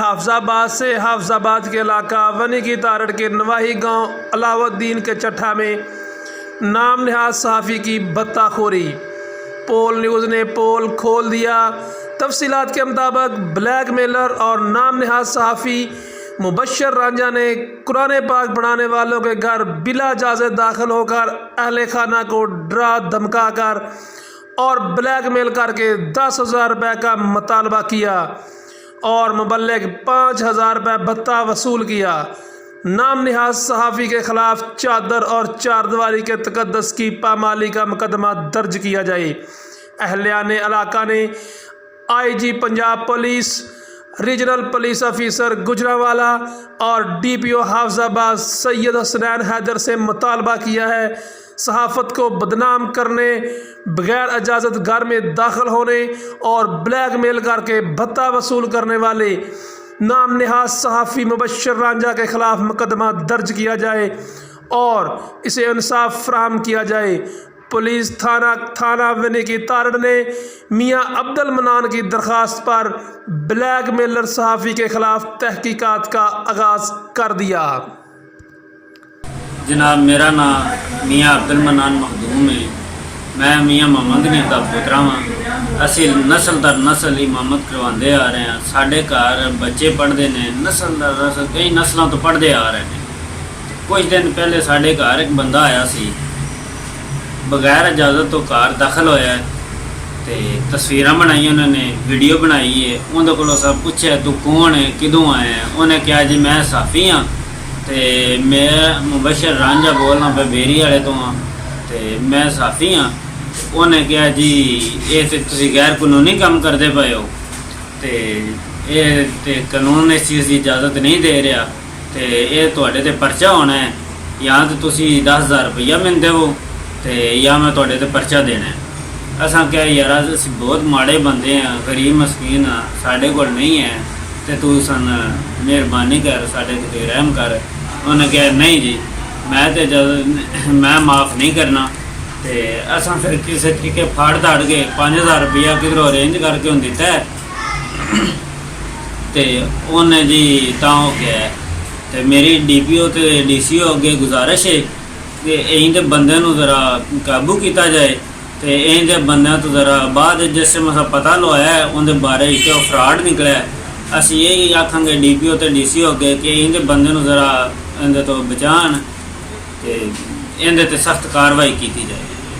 حافظ آباد سے حافظ آباد کے علاقہ ونی کی تارڑ کے نواحی گاؤں علاؤالدین کے چٹھا میں نام نہاد صحافی کی بتہ خوری۔ پول نیوز نے پول کھول دیا۔ تفصیلات کے مطابق بلیک میلر اور نام نہاد صحافی مبشر رانجھا نے قرآن پاک پڑھانے والوں کے گھر بلا اجازت داخل ہو کر اہل خانہ کو ڈرا دھمکا کر اور بلیک میل کر کے 10,000 روپے کا مطالبہ کیا اور مبلغ 5,000 روپے بھتہ وصول کیا۔ نام نہاد صحافی کے خلاف چادر اور چاردیواری کے تقدس کی پامالی کا مقدمہ درج کیا جائے۔ اہلِ علاقہ نے I G Punjab police, regional police officer Gujranwala اور ڈی پی او حافظ آباد سید حسنین حیدر سے مطالبہ کیا ہے صحافت کو بدنام کرنے، بغیر اجازت گھر میں داخل ہونے اور بلیک میل کر کے بھتہ وصول کرنے والے نام نہاد صحافی مبشر رانجھا کے خلاف مقدمہ درج کیا جائے اور اسے انصاف فراہم کیا جائے۔ پولیس تھانہ ونی کی تارڑ نے میاں عبد المنان کی درخواست پر بلیک میلر صحافی کے خلاف تحقیقات کا آغاز کر دیا۔ جناب میرا نام میاں عبد المنان مخدوم ہے۔ میں میاں محمد غنی دا پوترا ہاں۔ اسی نسل در نسل امامت کرواندے آ رہے ہیں۔ ساڈے گھر بچے پڑھتے ہیں، نسل در نسل کئی نسلوں تو پڑھتے آ رہے ہیں۔ کچھ دن پہلے ساڈے گھر ایک بندہ آیا سی، بغیر اجازت تو گھر داخل ہویا ہے تے تصویراں بنائی، انہوں نے ویڈیو بنائی ہے۔ اندر کو سب پوچھا تو کون ہے، کدوں آئے ہیں؟ انہیں کہا جی میں صحافی ہاں تے میں مبشر رانجھا بولنا پہ بیری والے تو ہاں تے میں صحافی ہاں۔ انہیں کہا جی یہ تے تسی غیر قانونی کام کرتے پے ہو تے یہ تے قانون اس چیز کی اجازت نہیں دے رہا تے یہ تواڈے تے پرچہ ہونا ہے، یا تے تسی 10,000 روپیہ ملتے ہو تے یا میں تواڈے تے پرچہ دینا ہے۔ اساں کہا یار اسی بہت ماڑے بندے ہیں، غریب مسکین ہاں، ساڈے کول نہیں ہے تے تو سن مہربانی کر ساڈے تے رحم کر۔ انہیں کہا نہیں جی میں معاف نہیں کرنا تے اساں پھر کسی طریقے پھاڑ دھاڑ کے 5,000 روپیہ کدھروں ارینج کر کے انہیں دیتا ہے تے انہیں جی تاں ہو گیا ہے تے میری ڈی پی او تے ڈی سی او اگے گزارش ہے کہ این دے بندے نو ذرا قابو کیتا جائے تے این دے بندے تو ذرا بعد جس سے مسا پتہ لوایا ہے ان دے بارے کہ وہ فراڈ نکلا ہے۔ اسی یہی آکھاں گے ڈی پی او تے ڈی سی او اگے کہ این دے بندے نو ذرا ان دے تو بچان تے این دے تے سخت کاروائی کیتی جائے۔